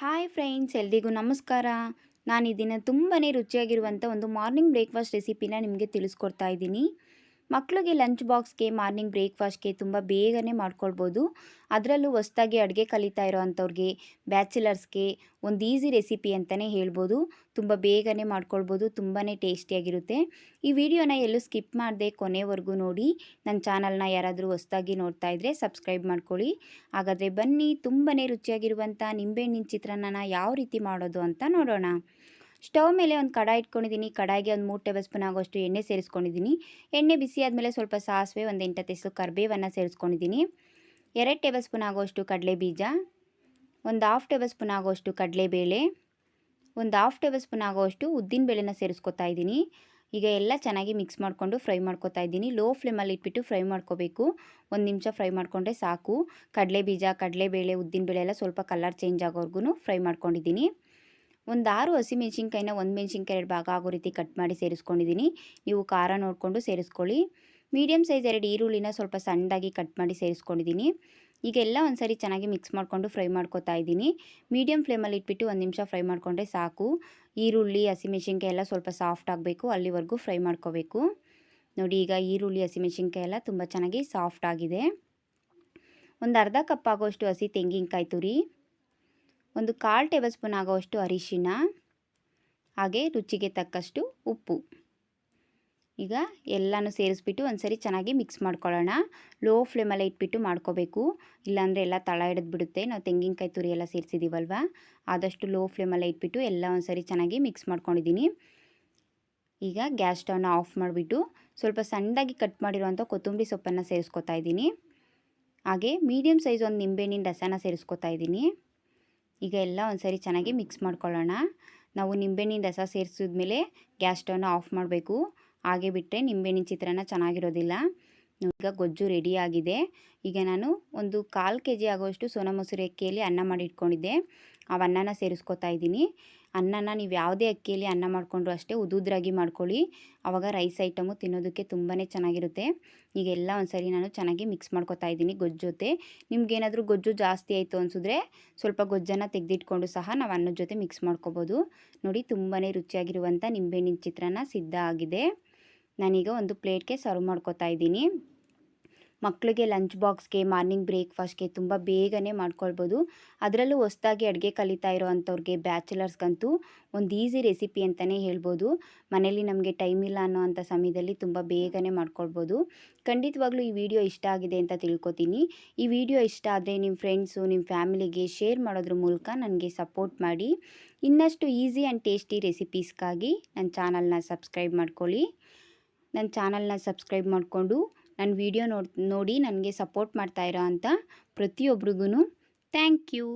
Hi friends, ಎಲ್ರಿಗೂ ನಮಸ್ಕಾರ. ನಾನು ಈ ದಿನ ತುಂಬಾ ರುಚಿಯಾಗಿರುವಂಥ ಒಂದು ಮಾರ್ನಿಂಗ್ ಬ್ರೇಕ್ಫಾಸ್ಟ್ ರೆಸಿಪಿನ ನಿಮಗೆ ತಿಳಿಸ್ಕೊಡ್ತಾ ಇದ್ದೀನಿ. ಮಕ್ಕಳಿಗೆ ಲಂಚ್ ಬಾಕ್ಸ್ಗೆ, ಮಾರ್ನಿಂಗ್ ಬ್ರೇಕ್ಫಾಸ್ಟ್ಗೆ ತುಂಬ ಬೇಗನೆ ಮಾಡ್ಕೊಳ್ಬೋದು. ಅದರಲ್ಲೂ ಹೊಸ್ದಾಗಿ ಅಡುಗೆ ಕಲಿತಾ ಇರೋ ಅಂಥವ್ರಿಗೆ, ಬ್ಯಾಚುಲರ್ಸ್ಗೆ ಒಂದು ಈಸಿ ರೆಸಿಪಿ ಅಂತಲೇ ಹೇಳ್ಬೋದು. ತುಂಬ ಬೇಗನೆ ಮಾಡ್ಕೊಳ್ಬೋದು, ತುಂಬಾ ಟೇಸ್ಟಿಯಾಗಿರುತ್ತೆ. ಈ ವಿಡಿಯೋನ ಎಲ್ಲೂ ಸ್ಕಿಪ್ ಮಾಡದೆ ಕೊನೆವರೆಗೂ ನೋಡಿ. ನನ್ನ ಚಾನಲ್ನ ಯಾರಾದರೂ ಹೊಸ್ದಾಗಿ ನೋಡ್ತಾ ಇದ್ದರೆ ಸಬ್ಸ್ಕ್ರೈಬ್ ಮಾಡ್ಕೊಳ್ಳಿ. ಹಾಗಾದರೆ ಬನ್ನಿ, ತುಂಬಾ ರುಚಿಯಾಗಿರುವಂಥ ನಿಂಬೆಹಣ್ಣಿನ ಚಿತ್ರಾನ್ನನ ಯಾವ ರೀತಿ ಮಾಡೋದು ಅಂತ ನೋಡೋಣ. ಸ್ಟವ್ ಮೇಲೆ ಒಂದು ಕಡಾಯಿ ಇಟ್ಕೊಂಡಿದ್ದೀನಿ. ಕಡಾಯಿಗೆ ಒಂದು 3 ಟೇಬಲ್ ಸ್ಪೂನ್ ಆಗೋಷ್ಟು ಎಣ್ಣೆ ಸೇರಿಸ್ಕೊಂಡಿದ್ದೀನಿ. ಎಣ್ಣೆ ಬಿಸಿ ಆದಮೇಲೆ ಸ್ವಲ್ಪ ಸಾಸಿವೆ, ಒಂದು 8 ಹೆಸರು ಕರಿಬೇವನ್ನು ಸೇರಿಸ್ಕೊಂಡಿದ್ದೀನಿ. 2 ಟೇಬಲ್ ಸ್ಪೂನ್ ಆಗೋಷ್ಟು ಕಡಲೆ ಬೀಜ, ಒಂದು 1/2 ಟೇಬಲ್ ಸ್ಪೂನ್ ಆಗೋಷ್ಟು ಕಡಲೆಬೇಳೆ, ಒಂದು 1/2 ಟೇಬಲ್ ಸ್ಪೂನ್ ಆಗೋಷ್ಟು ಉದ್ದಿನಬೇಳೆನ ಸೇರಿಸ್ಕೊತಾ ಇದ್ದೀನಿ. ಈಗ ಎಲ್ಲ ಚೆನ್ನಾಗಿ ಮಿಕ್ಸ್ ಮಾಡಿಕೊಂಡು ಫ್ರೈ ಮಾಡ್ಕೊತಾ ಇದ್ದೀನಿ. ಲೋ ಫ್ಲೇಮಲ್ಲಿ ಇಟ್ಬಿಟ್ಟು ಫ್ರೈ ಮಾಡ್ಕೋಬೇಕು. 1 ನಿಮಿಷ ಫ್ರೈ ಮಾಡಿಕೊಂಡ್ರೆ ಸಾಕು. ಕಡಲೆ ಬೀಜ, ಕಡಲೆಬೇಳೆ, ಉದ್ದಿನಬೇಳೆ ಎಲ್ಲ ಸ್ವಲ್ಪ ಕಲರ್ ಚೇಂಜ್ ಆಗೋವರೆಗೂ ಫ್ರೈ ಮಾಡ್ಕೊಂಡಿದ್ದೀನಿ. ಒಂದು 6 ಹಸಿಮೆಣ್ಸಿನ್ಕಾಯಿನ 1 ಮೆಣಸಿನ್ಕಾಯಿ 2 ಭಾಗ ಆಗೋ ರೀತಿ ಕಟ್ ಮಾಡಿ ಸೇರಿಸ್ಕೊಂಡಿದ್ದೀನಿ. ನೀವು ಖಾರ ನೋಡಿಕೊಂಡು ಸೇರಿಸ್ಕೊಳ್ಳಿ. ಮೀಡಿಯಮ್ ಸೈಜ್ 2 ಈರುಳ್ಳಿನ ಸ್ವಲ್ಪ ಸಣ್ಣದಾಗಿ ಕಟ್ ಮಾಡಿ ಸೇರಿಸ್ಕೊಂಡಿದ್ದೀನಿ. ಈಗೆಲ್ಲ ಒಂದು ಸರಿ ಚೆನ್ನಾಗಿ ಮಿಕ್ಸ್ ಮಾಡಿಕೊಂಡು ಫ್ರೈ ಮಾಡ್ಕೊತಾ ಇದ್ದೀನಿ. ಮೀಡಿಯಮ್ ಫ್ಲೇಮಲ್ಲಿ ಇಟ್ಬಿಟ್ಟು 1 ನಿಮಿಷ ಫ್ರೈ ಮಾಡಿಕೊಂಡ್ರೆ ಸಾಕು. ಈರುಳ್ಳಿ, ಹಸಿಮೆಣ್ಸಿನ್ಕಾಯಿ ಎಲ್ಲ ಸ್ವಲ್ಪ ಸಾಫ್ಟ್ ಆಗಬೇಕು, ಅಲ್ಲಿವರೆಗೂ ಫ್ರೈ ಮಾಡ್ಕೋಬೇಕು. ನೋಡಿ, ಈಗ ಈರುಳ್ಳಿ, ಹಸಿಮೆಣ್ಸಿನ್ಕಾಯಿ ಎಲ್ಲ ತುಂಬ ಚೆನ್ನಾಗಿ ಸಾಫ್ಟ್ ಆಗಿದೆ. ಒಂದು ಅರ್ಧ ಕಪ್ ಆಗೋಷ್ಟು ಹಸಿ ತೆಂಗಿನಕಾಯಿ ತುರಿ, ಒಂದು 1/4 ಟೇಬಲ್ ಸ್ಪೂನ್ ಆಗೋಷ್ಟು ಅರಿಶಿಣ, ಹಾಗೆ ರುಚಿಗೆ ತಕ್ಕಷ್ಟು ಉಪ್ಪು. ಈಗ ಎಲ್ಲನೂ ಸೇರಿಸ್ಬಿಟ್ಟು ಒಂದು ಸರಿ ಚೆನ್ನಾಗಿ ಮಿಕ್ಸ್ ಮಾಡ್ಕೊಳ್ಳೋಣ. ಲೋ ಫ್ಲೇಮಲ್ಲೇ ಇಟ್ಬಿಟ್ಟು ಮಾಡ್ಕೋಬೇಕು, ಇಲ್ಲಾಂದರೆ ಎಲ್ಲ ತಳ ಹಿಡಿದ್ಬಿಡುತ್ತೆ. ನಾವು ತೆಂಗಿನಕಾಯಿ ತುರಿ ಎಲ್ಲ ಸೇರಿಸಿದ್ದೀವಲ್ವ, ಆದಷ್ಟು ಲೋ ಫ್ಲೇಮಲ್ಲೇ ಇಟ್ಬಿಟ್ಟು ಎಲ್ಲ ಒಂದು ಸರಿ ಚೆನ್ನಾಗಿ ಮಿಕ್ಸ್ ಮಾಡ್ಕೊಂಡಿದ್ದೀನಿ. ಈಗ ಗ್ಯಾಸ್ ಸ್ಟವ್ನ ಆಫ್ ಮಾಡಿಬಿಟ್ಟು ಸ್ವಲ್ಪ ಸಣ್ಣದಾಗಿ ಕಟ್ ಮಾಡಿರುವಂಥ ಕೊತ್ತಂಬರಿ ಸೊಪ್ಪನ್ನು ಸೇರಿಸ್ಕೊತಾ ಇದ್ದೀನಿ. ಹಾಗೆ ಮೀಡಿಯಮ್ ಸೈಜ್ ಒಂದು ನಿಂಬೆಹಣ್ಣಿನ ರಸನ ಸೇರಿಸ್ಕೊತಾ ಇದ್ದೀನಿ. ಈಗ ಎಲ್ಲ ಒಂದು ಸರಿ ಚೆನ್ನಾಗಿ ಮಿಕ್ಸ್ ಮಾಡ್ಕೊಳ್ಳೋಣ. ನಾವು ನಿಂಬೆಹಣ್ಣಿನ ರಸ ಸೇರಿಸಿದ್ಮೇಲೆ ಗ್ಯಾಸ್ ಸ್ಟವ್ನ ಆಫ್ ಮಾಡಬೇಕು. ಹಾಗೆ ಬಿಟ್ಟರೆ ನಿಂಬೆಹಣ್ಣಿನ ಚಿತ್ರಾನ್ನ ಚೆನ್ನಾಗಿರೋದಿಲ್ಲ. ಈಗ ಗೊಜ್ಜು ರೆಡಿಯಾಗಿದೆ. ಈಗ ನಾನು ಒಂದು 1/4 kg ಆಗೋಷ್ಟು ಸೋನಾ ಮಸೂರಿ ಅಕ್ಕಿಯಲ್ಲಿ ಅನ್ನ ಮಾಡಿ ಇಟ್ಕೊಂಡಿದ್ದೆ. ಆ ಅನ್ನನ ಸೇರಿಸ್ಕೊತಾ ಇದ್ದೀನಿ. ಅನ್ನನ ನೀವು ಯಾವುದೇ ಅಕ್ಕಿಯಲ್ಲಿ ಅನ್ನ ಮಾಡಿಕೊಂಡ್ರು ಅಷ್ಟೇ ಉದುದ್ರಾಗಿ ಮಾಡ್ಕೊಳ್ಳಿ. ಆವಾಗ ರೈಸ್ ಐಟಮು ತಿನ್ನೋದಕ್ಕೆ ತುಂಬಾ ಚೆನ್ನಾಗಿರುತ್ತೆ. ಈಗೆಲ್ಲ ಒಂದು ಸರಿ ನಾನು ಚೆನ್ನಾಗಿ ಮಿಕ್ಸ್ ಮಾಡ್ಕೊತಾ ಇದ್ದೀನಿ ಗೊಜ್ಜು ಜೊತೆ. ನಿಮ್ಗೇನಾದರೂ ಗೊಜ್ಜು ಜಾಸ್ತಿ ಆಯಿತು ಅನಿಸಿದ್ರೆ ಸ್ವಲ್ಪ ಗೊಜ್ಜನ್ನು ತೆಗೆದಿಟ್ಕೊಂಡು ಸಹ ನಾವು ಅನ್ನದ ಜೊತೆ ಮಿಕ್ಸ್ ಮಾಡ್ಕೋಬೋದು. ನೋಡಿ, ತುಂಬಾ ರುಚಿಯಾಗಿರುವಂಥ ನಿಂಬೆಹಣ್ಣಿನ ಚಿತ್ರಾನ್ನ ಸಿದ್ಧ ಆಗಿದೆ. ನಾನೀಗ ಒಂದು ಪ್ಲೇಟ್ಗೆ ಸರ್ವ್ ಮಾಡ್ಕೊತಾ ಇದ್ದೀನಿ. ಮಕ್ಕಳಿಗೆ ಲಂಚ್ ಬಾಕ್ಸ್ಗೆ, ಮಾರ್ನಿಂಗ್ ಬ್ರೇಕ್ಫಾಸ್ಟ್ಗೆ ತುಂಬ ಬೇಗನೆ ಮಾಡ್ಕೊಳ್ಬೋದು. ಅದರಲ್ಲೂ ಹೊಸ್ದಾಗಿ ಅಡುಗೆ ಕಲಿತಾ ಇರೋ ಅಂಥವ್ರಿಗೆ, ಬ್ಯಾಚುಲರ್ಸ್ಗಂತೂ ಒಂದು ಈಸಿ ರೆಸಿಪಿ ಅಂತಲೇ ಹೇಳ್ಬೋದು. ಮನೇಲಿ ನಮಗೆ ಟೈಮ್ ಇಲ್ಲ ಅನ್ನೋ ಅಂಥ ಸಮಯದಲ್ಲಿ ತುಂಬ ಬೇಗನೆ ಮಾಡ್ಕೊಳ್ಬೋದು. ಖಂಡಿತವಾಗ್ಲೂ ಈ ವಿಡಿಯೋ ಇಷ್ಟ ಆಗಿದೆ ಅಂತ ತಿಳ್ಕೊತೀನಿ. ಈ ವಿಡಿಯೋ ಇಷ್ಟ ಆದರೆ ನಿಮ್ಮ ಫ್ರೆಂಡ್ಸು, ನಿಮ್ಮ ಫ್ಯಾಮಿಲಿಗೆ ಶೇರ್ ಮಾಡೋದ್ರ ಮೂಲಕ ನನಗೆ ಸಪೋರ್ಟ್ ಮಾಡಿ. ಇನ್ನಷ್ಟು ಈಸಿ ಆ್ಯಂಡ್ ಟೇಸ್ಟಿ ರೆಸಿಪೀಸ್ಗಾಗಿ ನನ್ನ ಚಾನಲ್ನ ಸಬ್ಸ್ಕ್ರೈಬ್ ಮಾಡ್ಕೊಳ್ಳಿ. ನನ್ನ ಚಾನಲ್ನ ಸಬ್ಸ್ಕ್ರೈಬ್ ಮಾಡಿಕೊಂಡು ನನ್ನ ವಿಡಿಯೋ ನೋಡಿ ನನಗೆ ಸಪೋರ್ಟ್ ಮಾಡ್ತಾ ಇರೋ ಅಂಥ ಪ್ರತಿಯೊಬ್ಬರಿಗೂ ಥ್ಯಾಂಕ್ ಯು.